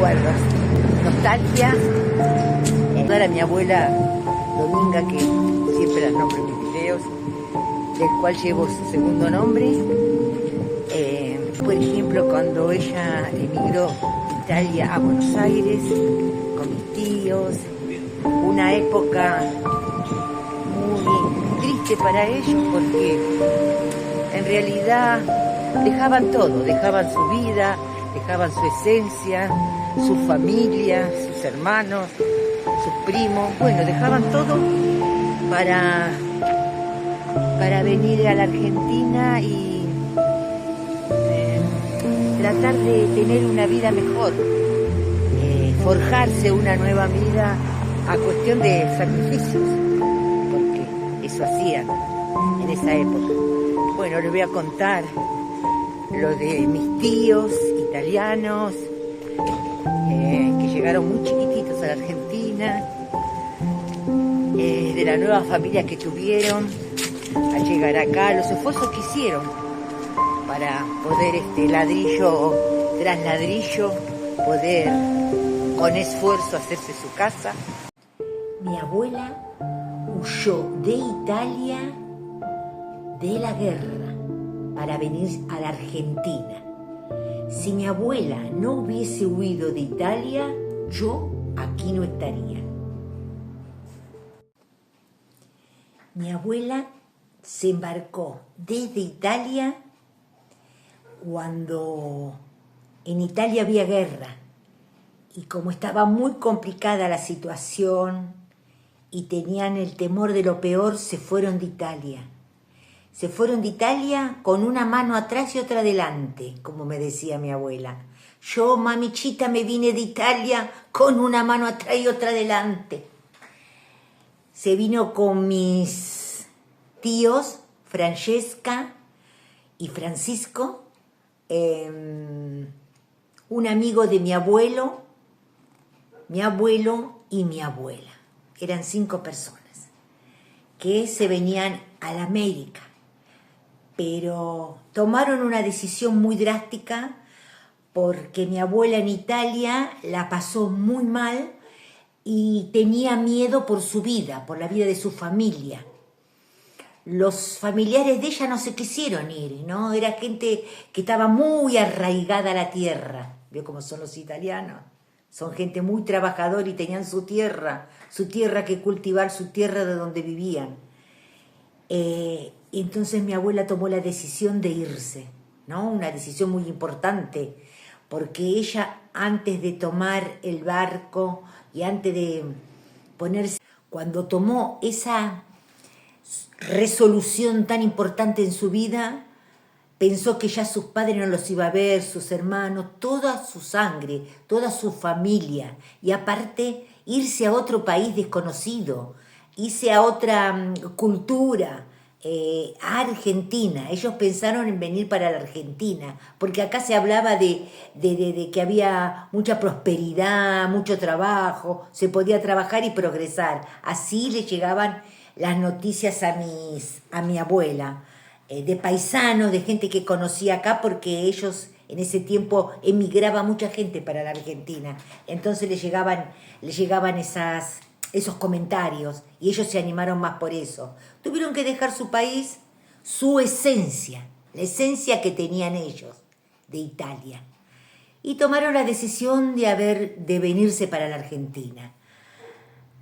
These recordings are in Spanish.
recuerdos, nostalgia. Para mi abuela Dominga, que siempre la nombro en mis videos, del cual llevo su segundo nombre. Por ejemplo, cuando ella emigró de Italia a Buenos Aires con mis tíos, una época muy triste para ellos porque en realidad dejaban todo, dejaban su vida, dejaban su esencia, su familia, sus hermanos, sus primos, bueno, dejaban todo para venir a la Argentina y tratar de tener una vida mejor, forjarse una nueva vida a cuestión de sacrificios, porque eso hacían en esa época. Bueno, les voy a contar lo de mis tíos italianos, que llegaron muy chiquititos a la Argentina, de la nueva familia que tuvieron al llegar acá, los esfuerzos que hicieron para poder ladrillo tras ladrillo, poder con esfuerzo hacerse su casa. Mi abuela huyó de Italia de la guerra para venir a la Argentina. Si mi abuela no hubiese huido de Italia, yo aquí no estaría. Mi abuela se embarcó desde Italia cuando en Italia había guerra y como estaba muy complicada la situación y tenían el temor de lo peor, se fueron de Italia. Se fueron de Italia con una mano atrás y otra adelante, como me decía mi abuela. Yo, mamichita, me vine de Italia con una mano atrás y otra adelante. Se vino con mis tíos, Francesca y Francisco, un amigo de mi abuelo y mi abuela. Eran 5 personas que se venían a la América, pero tomaron una decisión muy drástica porque mi abuela en Italia la pasó muy mal y tenía miedo por su vida, por la vida de su familia. Los familiares de ella no se quisieron ir, ¿no? Era gente que estaba muy arraigada a la tierra. ¿Vio cómo son los italianos? Son gente muy trabajadora y tenían su tierra que cultivar, su tierra de donde vivían. Entonces mi abuela tomó la decisión de irse, ¿no? Una decisión muy importante, porque ella antes de tomar el barco y antes de ponerse, cuando tomó esa resolución tan importante en su vida, pensó que ya sus padres no los iba a ver, sus hermanos, toda su sangre, toda su familia, y aparte irse a otro país desconocido, irse a otra cultura, a Argentina. Ellos pensaron en venir para la Argentina, porque acá se hablaba de que había mucha prosperidad, mucho trabajo, se podía trabajar y progresar. Así le llegaban las noticias a mi abuela, de paisanos, de gente que conocía acá, porque ellos en ese tiempo emigraba mucha gente para la Argentina. Entonces le llegaban esos comentarios y ellos se animaron más por eso. Tuvieron que dejar su país, su esencia, la esencia que tenían ellos de Italia, y tomaron la decisión de venirse para la Argentina.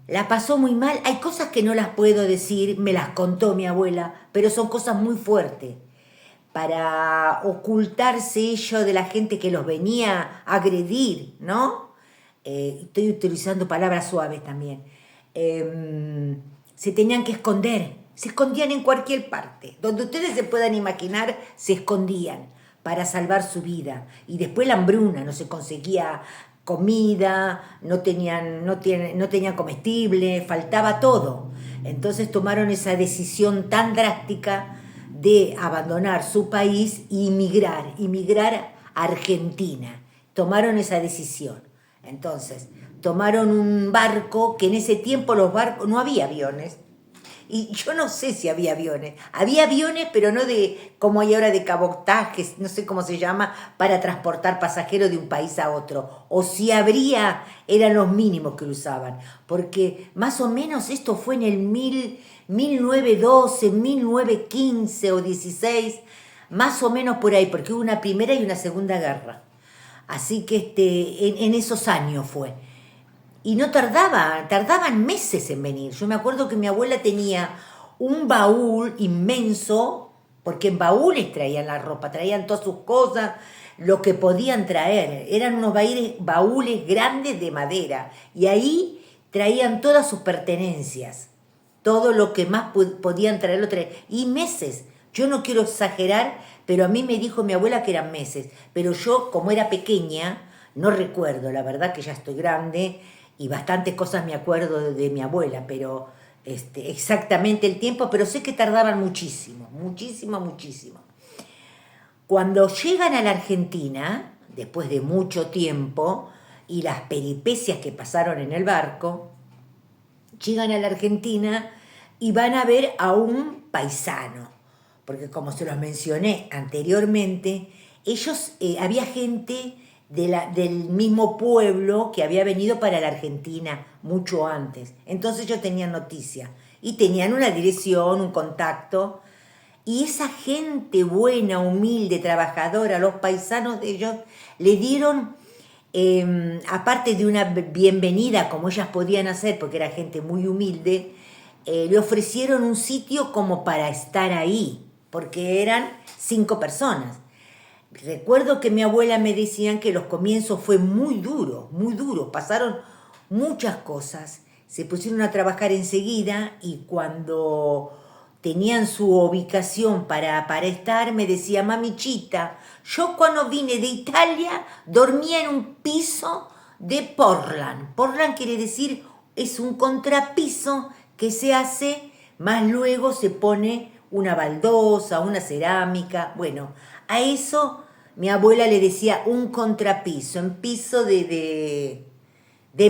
La pasó muy mal, hay cosas que no las puedo decir, me las contó mi abuela, pero son cosas muy fuertes. Para ocultarse ellos de la gente que los venía a agredir, ¿no? Estoy utilizando palabras suaves también. Se tenían que esconder, se escondían en cualquier parte. Donde ustedes se puedan imaginar, se escondían para salvar su vida. Y después la hambruna, no se conseguía comida, no tenían comestible, faltaba todo. Entonces tomaron esa decisión tan drástica de abandonar su país e emigrar a Argentina. Tomaron esa decisión. Entonces, tomaron un barco, que en ese tiempo los barcos, no había aviones, Y yo no sé si había aviones. Había aviones, pero no de como hay ahora de cabotaje, no sé cómo se llama, para transportar pasajeros de un país a otro. O si habría, eran los mínimos que lo usaban. Porque más o menos esto fue en el 1912, 1915 o 16, más o menos por ahí, porque hubo una primera y una segunda guerra. Así que en esos años fue. Y no tardaban meses en venir. Yo me acuerdo que mi abuela tenía un baúl inmenso, porque en baúles traían la ropa, traían todas sus cosas, lo que podían traer. Eran unos baúles grandes de madera. Y ahí traían todas sus pertenencias. Todo lo que más podían traer lo traían. Y meses. Yo no quiero exagerar, pero a mí me dijo mi abuela que eran meses. Pero yo, como era pequeña, no recuerdo. La verdad que ya estoy grande y bastantes cosas me acuerdo de mi abuela, pero exactamente el tiempo, pero sé que tardaban muchísimo, muchísimo, muchísimo. Cuando llegan a la Argentina, después de mucho tiempo, y las peripecias que pasaron en el barco, llegan a la Argentina y van a ver a un paisano, porque como se los mencioné anteriormente, ellos, había gente del mismo pueblo que había venido para la Argentina mucho antes. Entonces ellos tenían noticia y tenían una dirección, un contacto. Y esa gente buena, humilde, trabajadora, los paisanos de ellos, le dieron, aparte de una bienvenida como ellas podían hacer, porque era gente muy humilde, le ofrecieron un sitio como para estar ahí, porque eran 5 personas. Recuerdo que mi abuela me decían que los comienzos fue muy duro, pasaron muchas cosas, se pusieron a trabajar enseguida y cuando tenían su ubicación para estar, me decía, mamichita, yo cuando vine de Italia dormía en un piso de Portland. Portland quiere decir, es un contrapiso que se hace, más luego se pone una baldosa, una cerámica, bueno, a eso mi abuela le decía un contrapiso, en piso de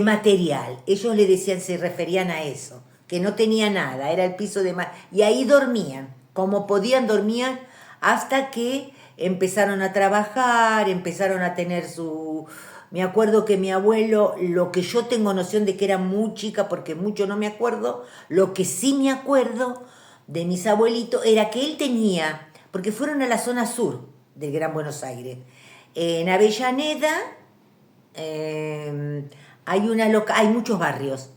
material. Ellos le decían, se referían a eso, que no tenía nada, era el piso de material. Y ahí dormían, como podían dormían, hasta que empezaron a trabajar, empezaron a tener su... Me acuerdo que mi abuelo, lo que yo tengo noción de que era muy chica, porque mucho no me acuerdo, lo que sí me acuerdo de mis abuelitos era que él tenía, porque fueron a la zona sur del Gran Buenos Aires, en Avellaneda, hay muchos barrios,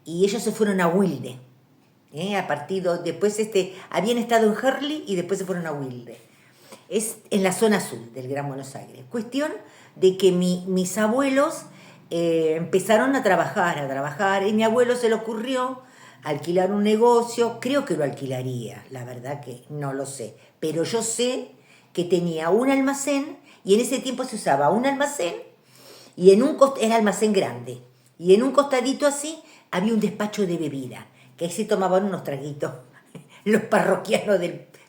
y ellos se fueron a Wilde, a partir de, después habían estado en Herli y después se fueron a Wilde. Es en la zona sur del Gran Buenos Aires. Cuestión de que mis abuelos empezaron a trabajar, y mi abuelo se le ocurrió alquilar un negocio, creo que lo alquilaría, la verdad que no lo sé, pero yo sé que tenía un almacén, y en ese tiempo se usaba un almacén, y era almacén grande, y en un costadito así había un despacho de bebida, que ahí se tomaban unos traguitos, los parroquianos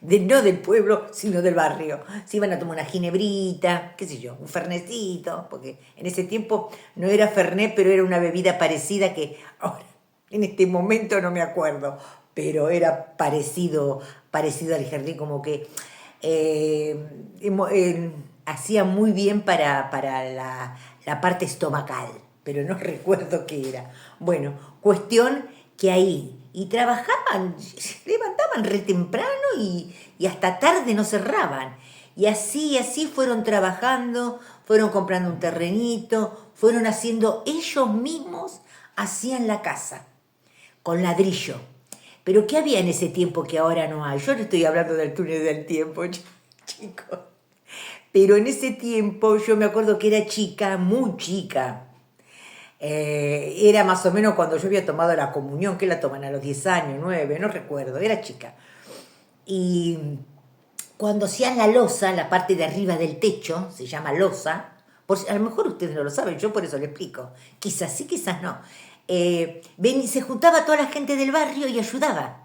no del pueblo, sino del barrio. Se iban a tomar una ginebrita, qué sé yo, un fernecito, porque en ese tiempo no era fernet, pero era una bebida parecida que ahora, en este momento no me acuerdo, pero era parecido al Jerry, como que hacía muy bien para la parte estomacal, pero no recuerdo qué era. Bueno, cuestión que ahí, y trabajaban, se levantaban re temprano y hasta tarde no cerraban. Y así fueron trabajando, fueron comprando un terrenito, fueron haciendo, ellos mismos hacían la casa, con ladrillo. Pero ¿qué había en ese tiempo que ahora no hay? Yo no estoy hablando del túnel del tiempo, chicos. Pero en ese tiempo yo me acuerdo que era chica, muy chica. Era más o menos cuando yo había tomado la comunión, que la toman a los 10 años, 9, no recuerdo, era chica. Y cuando hacían la losa, la parte de arriba del techo, se llama losa, a lo mejor ustedes no lo saben, yo por eso le explico, quizás sí, quizás no. Se juntaba toda la gente del barrio y ayudaba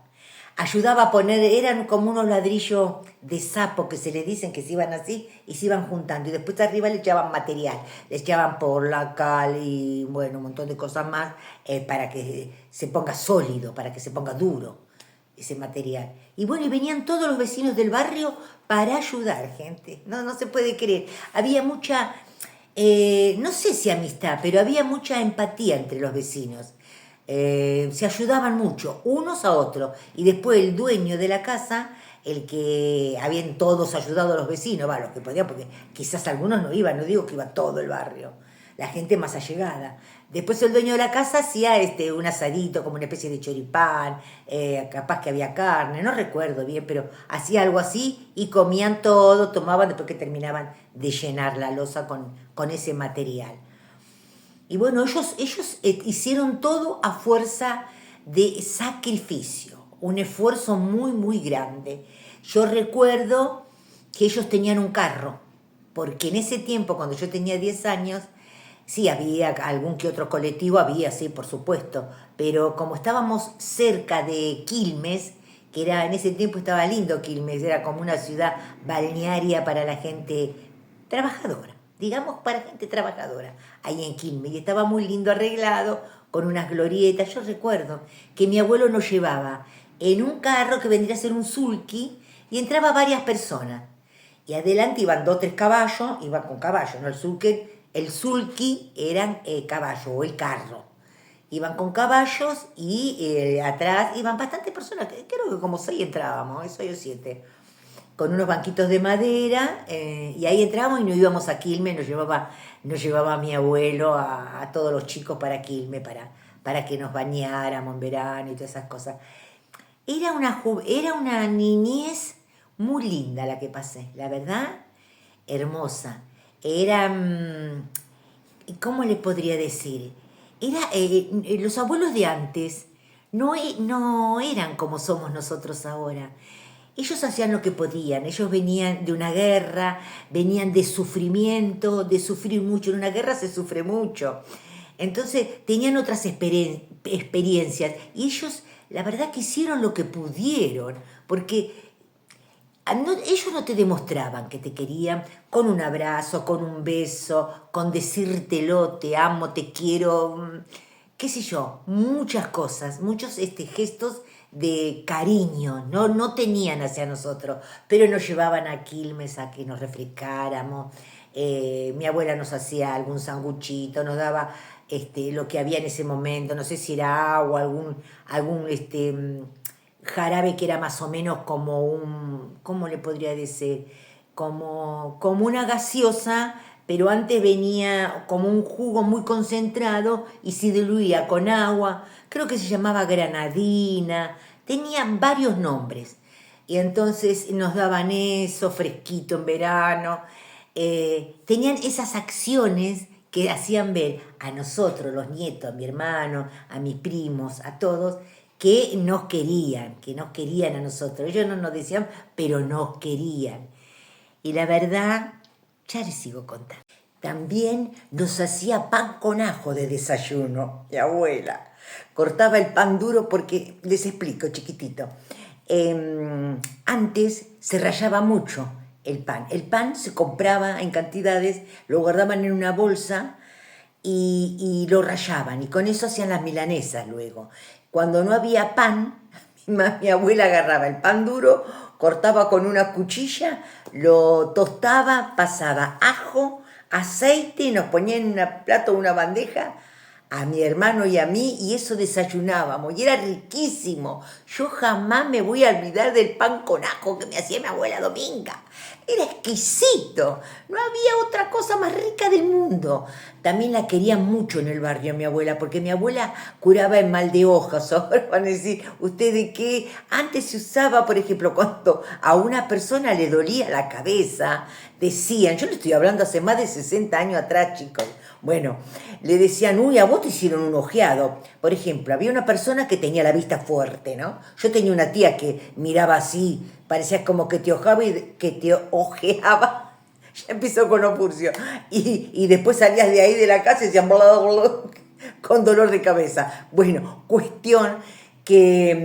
a poner, eran como unos ladrillos de sapo que se le dicen, que se iban así y se iban juntando, y después arriba le echaban material, le echaban por la cal y bueno, un montón de cosas más, para que se ponga sólido, para que se ponga duro. ese material. Y bueno, y venían todos los vecinos del barrio para ayudar, gente. No se puede creer. Había mucha, no sé si amistad, pero había mucha empatía entre los vecinos. Se ayudaban mucho, unos a otros. Y después el dueño de la casa, el que habían todos ayudado a los vecinos, los que podían, porque quizás algunos no iban, no digo que iba todo el barrio, la gente más allegada. Después el dueño de la casa hacía un asadito, como una especie de choripán, capaz que había carne, no recuerdo bien, pero hacía algo así y comían todo, tomaban después que terminaban de llenar la loza con ese material. Y bueno, ellos hicieron todo a fuerza de sacrificio, un esfuerzo muy, muy grande. Yo recuerdo que ellos tenían un carro, porque en ese tiempo, cuando yo tenía 10 años, sí, había algún que otro colectivo, había, sí, por supuesto, pero como estábamos cerca de Quilmes, que era en ese tiempo estaba lindo Quilmes, era como una ciudad balnearia para la gente trabajadora, digamos para gente trabajadora, ahí en Quilmes, y estaba muy lindo arreglado, con unas glorietas. Yo recuerdo que mi abuelo nos llevaba en un carro que vendría a ser un sulky, y entraba varias personas, y adelante iban 2 o 3 caballos, iban con caballos, ¿no? El sulky eran caballos o el carro. Iban con caballos y atrás iban bastantes personas, creo que como 6 entrábamos, 6 o 7, con unos banquitos de madera, y ahí entrábamos y nos íbamos a Quilmes, nos llevaba mi abuelo a todos los chicos para Quilmes, para que nos bañáramos en verano y todas esas cosas. Era una niñez muy linda la que pasé, la verdad, hermosa. Era, ¿cómo le podría decir? Los abuelos de antes no eran como somos nosotros ahora. Ellos hacían lo que podían, ellos venían de una guerra, venían de sufrimiento, de sufrir mucho. En una guerra se sufre mucho. Entonces tenían otras experiencias y ellos, la verdad, que hicieron lo que pudieron, porque ellos no te demostraban que te querían con un abrazo, con un beso, con decírtelo, te amo, te quiero, qué sé yo, muchas cosas, muchos gestos de cariño, no tenían hacia nosotros, pero nos llevaban a Quilmes a que nos refrescáramos. Mi abuela nos hacía algún sanguchito, nos daba lo que había en ese momento, no sé si era agua, algún jarabe que era más o menos como ¿cómo le podría decir? Como una gaseosa, pero antes venía como un jugo muy concentrado y se diluía con agua. Creo que se llamaba granadina, tenía varios nombres. Y entonces nos daban eso, fresquito en verano. Tenían esas acciones que hacían ver a nosotros, los nietos, a mi hermano, a mis primos, a todos, que nos querían a nosotros. Ellos no nos decían, pero nos querían. Y la verdad, ya les sigo contando. También nos hacía pan con ajo de desayuno, mi abuela. Cortaba el pan duro porque, les explico chiquitito, antes se rallaba mucho el pan. El pan se compraba en cantidades, lo guardaban en una bolsa y lo rallaban. Y con eso hacían las milanesas luego. Cuando no había pan, mi abuela agarraba el pan duro, cortaba con una cuchilla, lo tostaba, pasaba ajo, aceite y nos ponía en un plato o una bandeja a mi hermano y a mí, y eso desayunábamos, y era riquísimo. Yo jamás me voy a olvidar del pan con ajo que me hacía mi abuela Dominga. Era exquisito, no había otra cosa más rica del mundo. También la querían mucho en el barrio mi abuela, porque mi abuela curaba el mal de hojas. Ahora van a decir, ¿ustedes qué? Antes se usaba, por ejemplo, cuando a una persona le dolía la cabeza, decían, yo le estoy hablando hace más de 60 años atrás, chicos, bueno, le decían, uy, a vos te hicieron un ojeado. Por ejemplo, había una persona que tenía la vista fuerte, ¿no? Yo tenía una tía que miraba así, parecía como que te ojeaba y que te ojeaba. Ya empezó con Opurcio. Y después salías de ahí de la casa y decían, bla, bla, bla, con dolor de cabeza. Bueno, cuestión que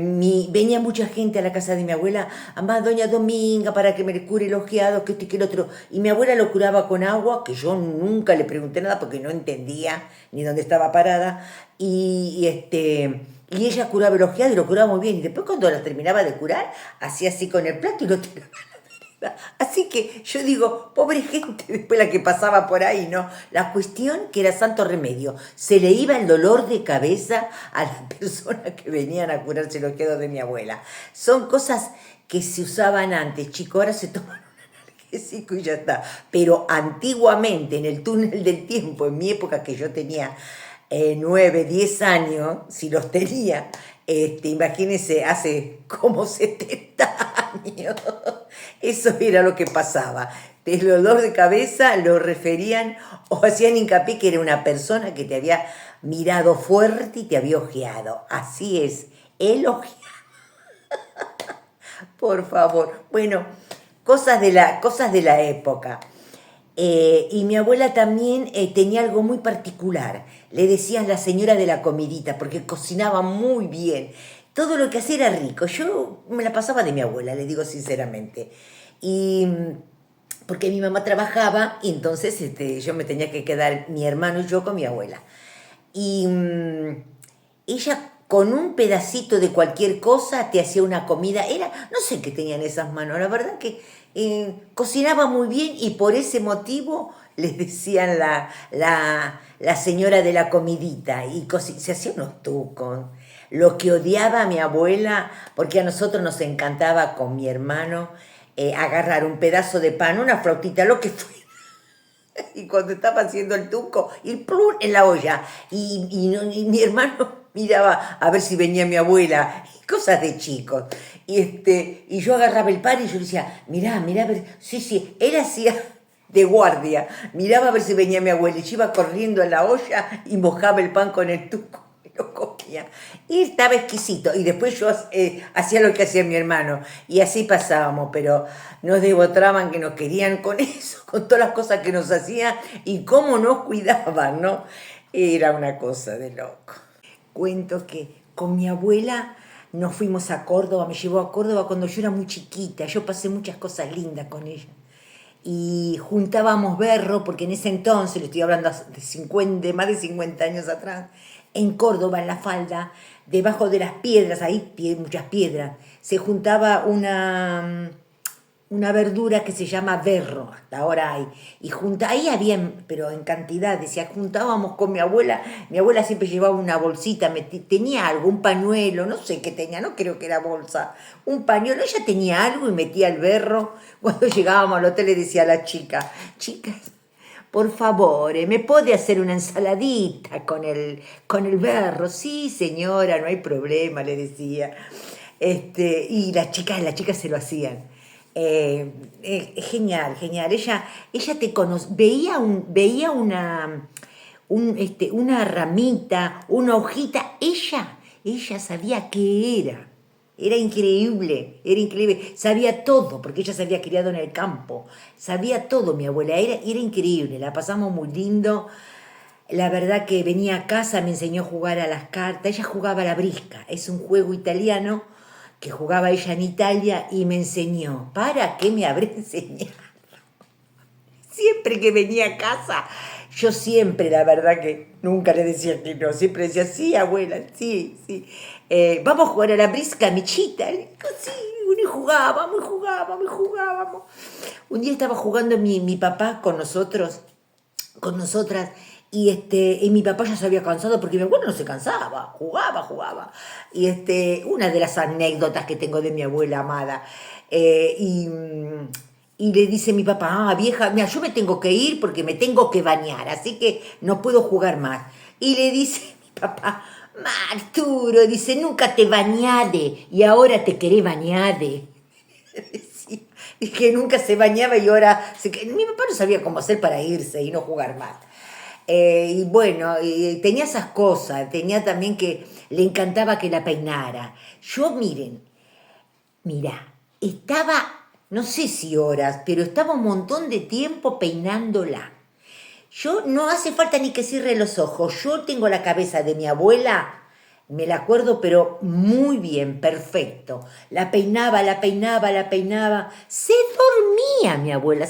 venía mucha gente a la casa de mi abuela, amá, doña Dominga, para que me cure el ojeado, que esto y que el otro. Y mi abuela lo curaba con agua, que yo nunca le pregunté nada porque no entendía ni dónde estaba parada. Y Y ella curaba el ojeado y lo curaba muy bien. Y después cuando la terminaba de curar, hacía así con el plato y lo tiraba a la vereda. Así que yo digo, pobre gente, después la que pasaba por ahí, ¿no? La cuestión que era santo remedio. Se le iba el dolor de cabeza a las personas que venían a curarse el ojeado de mi abuela. Son cosas que se usaban antes, chicos, ahora se toman y ya está. Pero antiguamente, en el túnel del tiempo, en mi época que yo tenía 9, 10 años, si los tenía, imagínense, hace como 70 años, eso era lo que pasaba. El dolor de cabeza lo referían o hacían hincapié que era una persona que te había mirado fuerte y te había ojeado. Así es, el ojeado. Por favor. Bueno, cosas de la época. Y mi abuela también tenía algo muy particular. Le decían la señora de la comidita, porque cocinaba muy bien. Todo lo que hacía era rico. Yo me la pasaba de mi abuela, le digo sinceramente. Y porque mi mamá trabajaba, y entonces yo me tenía que quedar, mi hermano y yo, con mi abuela. Y ella con un pedacito de cualquier cosa te hacía una comida. No sé qué tenían esas manos, la verdad que cocinaba muy bien y por ese motivo les decían la señora de la comidita. Y se hacía unos tucos. Lo que odiaba a mi abuela, porque a nosotros nos encantaba con mi hermano agarrar un pedazo de pan, una flautita, lo que fuera. Y cuando estaba haciendo el tuco, y plum, en la olla. Y mi hermano miraba a ver si venía mi abuela, y cosas de chicos. Y yo agarraba el pan y yo le decía, mirá, a ver. Sí, él hacía de guardia. Miraba a ver si venía mi abuela. Y yo iba corriendo a la olla y mojaba el pan con el tuco. Lo comía. Y estaba exquisito. Y después yo hacía lo que hacía mi hermano. Y así pasábamos, pero nos demostraban que nos querían con eso, con todas las cosas que nos hacían y cómo nos cuidaban, ¿no? Era una cosa de loco. Cuento que con mi abuela nos fuimos a Córdoba, me llevó a Córdoba cuando yo era muy chiquita. Yo pasé muchas cosas lindas con ella. Y juntábamos berro, porque en ese entonces, le estoy hablando de más de 50 años atrás, en Córdoba, en la falda, debajo de las piedras, ahí muchas piedras, se juntaba una verdura que se llama berro, hasta ahora hay, y ahí había, pero en cantidad, decía, juntábamos con mi abuela siempre llevaba una bolsita, tenía algo, un pañuelo, no sé qué tenía, no creo que era bolsa, un pañuelo, ella tenía algo y metía el berro. Cuando llegábamos al hotel le decía a la chicas, por favor, ¿me puede hacer una ensaladita con el berro? Sí, señora, no hay problema, le decía. Y las chicas se lo hacían. Genial. Ella te veía una ramita, una hojita. Ella sabía qué era. Era increíble. Sabía todo, porque ella se había criado en el campo. Sabía todo, mi abuela. Era increíble. La pasamos muy lindo. La verdad que venía a casa, me enseñó a jugar a las cartas. Ella jugaba a la brisca. Es un juego italiano que jugaba ella en Italia y me enseñó. ¿Para qué me habré enseñado? Siempre que venía a casa, yo siempre, la verdad que nunca le decía que no, siempre decía, sí, abuela, sí. Vamos a jugar a la brisca, michita. Le digo, sí, y jugábamos. Un día estaba jugando mi papá con nosotras, y mi papá ya se había cansado porque mi abuela no se cansaba, jugaba. Y una de las anécdotas que tengo de mi abuela amada. Y le dice mi papá, vieja, mira, yo me tengo que ir porque me tengo que bañar, así que no puedo jugar más. Y le dice mi papá, Arturo, dice, nunca te bañade y ahora te querés bañade. Y que nunca se bañaba y ahora... Mi papá no sabía cómo hacer para irse y no jugar más. Y bueno, tenía esas cosas, tenía también que le encantaba que la peinara. Yo, mira, estaba, no sé si horas, pero estaba un montón de tiempo peinándola. Yo no hace falta ni que cierre los ojos, yo tengo la cabeza de mi abuela, me la acuerdo, pero muy bien, perfecto. La peinaba. Se dormía mi abuela,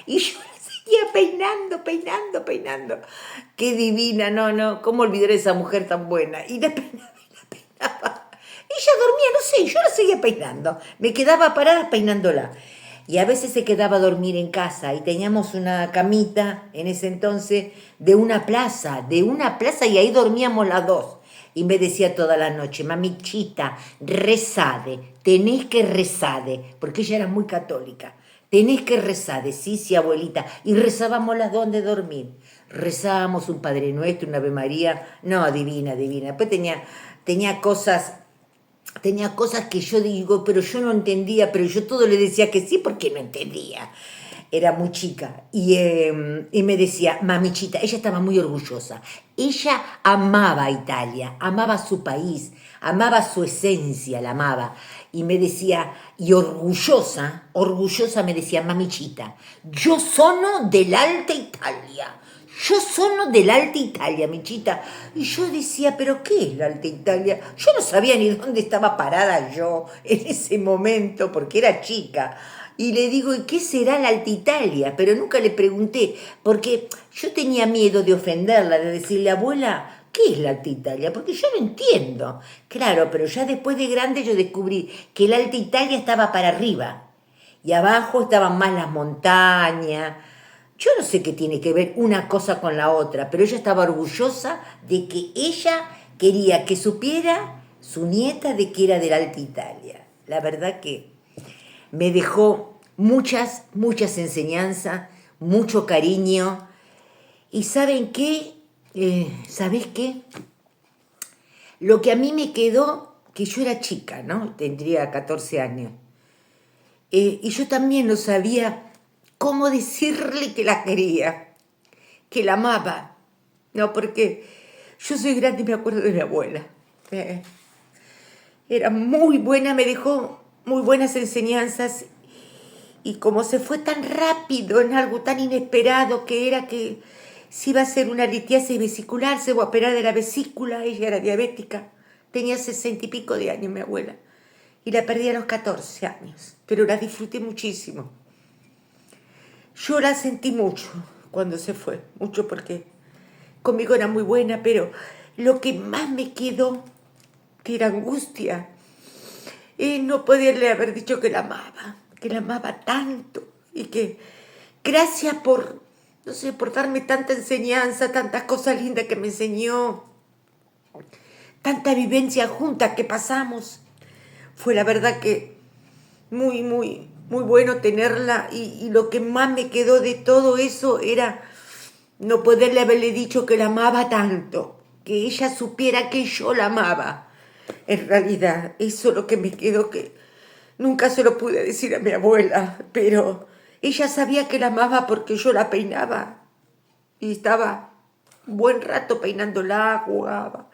y yo peinando. Qué divina, no, cómo olvidar a esa mujer tan buena. Y la peinaba ella dormía, no sé, yo la seguía peinando. Me quedaba parada peinándola. Y a veces se quedaba a dormir en casa y teníamos una camita en ese entonces de una plaza y ahí dormíamos las dos. Y me decía toda la noche, mamichita, rezade, tenés que rezade, porque ella era muy católica. Tenés que rezade, sí, sí, abuelita. Y rezábamos las dos antes de dormir. Rezábamos un Padre Nuestro, una Ave María. No, divina, divina. Después tenía cosas que yo digo, pero yo no entendía, pero yo todo le decía que sí porque no entendía. Era muy chica y me decía, mamichita, ella estaba muy orgullosa. Ella amaba Italia, amaba su país, amaba su esencia, la amaba. Y me decía, y orgullosa me decía, mamichita, yo sono dell'Alta Italia. Yo sono dell'Alta Italia, michita. Y yo decía, ¿pero qué es la Alta Italia? Yo no sabía ni dónde estaba parada yo en ese momento, porque era chica. Y le digo, ¿y qué será la Alta Italia? Pero nunca le pregunté, porque yo tenía miedo de ofenderla, de decirle, abuela, ¿qué es la Alta Italia? Porque yo no entiendo. Claro, pero ya después de grande yo descubrí que la Alta Italia estaba para arriba. Y abajo estaban más las montañas. Yo no sé qué tiene que ver una cosa con la otra, pero ella estaba orgullosa de que ella quería que supiera su nieta de que era de la Alta Italia. La verdad que me dejó muchas enseñanzas, mucho cariño. ¿Y saben qué? ¿Sabés qué? Lo que a mí me quedó, que yo era chica, ¿no? Tendría 14 años. Y yo también no sabía cómo decirle que la quería, que la amaba. No, porque yo soy grande y me acuerdo de mi abuela. Era muy buena, me dejó muy buenas enseñanzas. Y como se fue tan rápido en algo tan inesperado que era que se iba a hacer una litiasis vesicular, se iba a operar de la vesícula, ella era diabética. Tenía 60 y pico de años mi abuela. Y la perdí a los 14 años, pero la disfruté muchísimo. Yo la sentí mucho cuando se fue, mucho porque conmigo era muy buena, pero lo que más me quedó, que era angustia, es no poderle haber dicho que la amaba tanto y que gracias por, no sé, por darme tanta enseñanza, tantas cosas lindas que me enseñó, tanta vivencia juntas que pasamos. Fue la verdad que muy bueno tenerla y lo que más me quedó de todo eso era no poderle haberle dicho que la amaba tanto, que ella supiera que yo la amaba. En realidad, eso es lo que me quedó, que nunca se lo pude decir a mi abuela, pero ella sabía que la amaba porque yo la peinaba y estaba un buen rato peinándola, jugaba.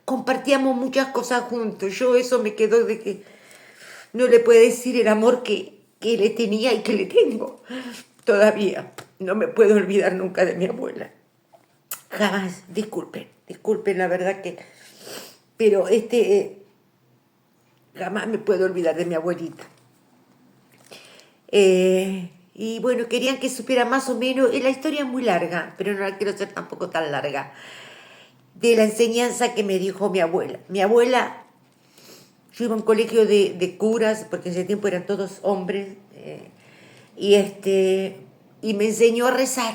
Compartíamos muchas cosas juntos. Yo eso me quedó de que no le puedo decir el amor que le tenía y que le tengo todavía. No me puedo olvidar nunca de mi abuela. Jamás, disculpen la verdad que... Pero jamás me puedo olvidar de mi abuelita. Y bueno, querían que supiera más o menos, la historia es muy larga, pero no la quiero hacer tampoco tan larga, de la enseñanza que me dijo mi abuela. Mi abuela, yo iba a un colegio de curas, porque en ese tiempo eran todos hombres, y me enseñó a rezar,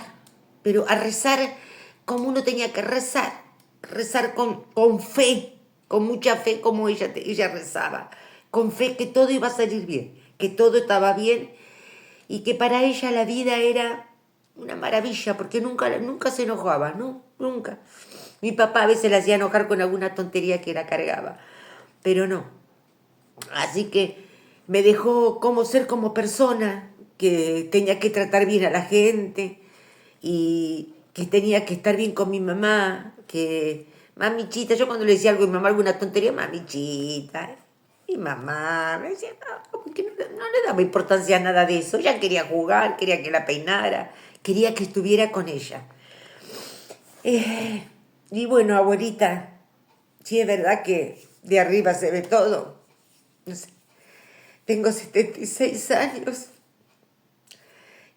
pero a rezar como uno tenía que rezar con fe, con mucha fe como ella rezaba, con fe que todo iba a salir bien, que todo estaba bien y que para ella la vida era una maravilla, porque nunca se enojaba, ¿no? Nunca. Mi papá a veces la hacía enojar con alguna tontería que la cargaba, pero no. Así que me dejó ser como persona, que tenía que tratar bien a la gente y que tenía que estar bien con mi mamá, que mamichita, yo cuando le decía algo a mi mamá, alguna tontería, mamichita, mi mamá me decía, no, porque no le daba importancia a nada de eso, ella quería jugar, quería que la peinara, quería que estuviera con ella. Y bueno, abuelita, sí es verdad que de arriba se ve todo, no sé, tengo 76 años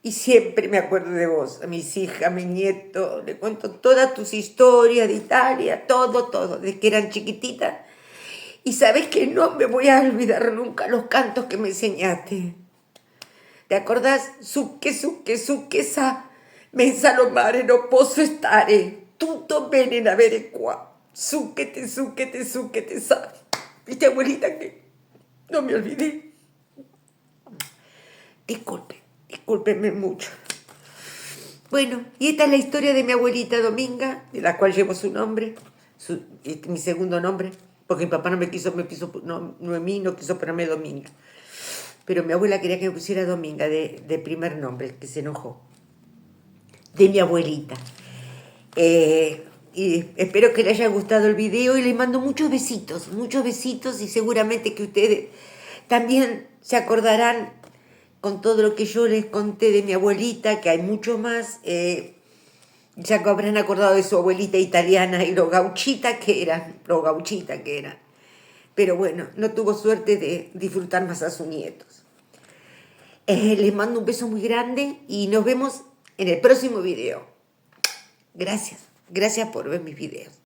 y siempre me acuerdo de vos, a mis hijas, a mis nietos, le cuento todas tus historias de Italia, todo, desde que eran chiquititas. Y sabes que no me voy a olvidar nunca los cantos que me enseñaste. ¿Te acordás? Suque, suque, suque, sa, mensa lo mare, no posso stare, tutto bene in avere qua. Suquete, suquete, suquete, sa. ¿Viste, abuelita, que no me olvidé? Discúlpenme mucho. Bueno, y esta es la historia de mi abuelita Dominga, de la cual llevo su nombre, mi segundo nombre, porque mi papá no me quiso, Noemí no quiso ponerme Dominga. Pero mi abuela quería que me pusiera Dominga de primer nombre, que se enojó. De mi abuelita. Y espero que les haya gustado el video y les mando muchos besitos y seguramente que ustedes también se acordarán con todo lo que yo les conté de mi abuelita, que hay mucho más. Ya que habrán acordado de su abuelita italiana y lo gauchita que eran. Pero bueno, no tuvo suerte de disfrutar más a sus nietos. Les mando un beso muy grande y nos vemos en el próximo video. Gracias por ver mis videos.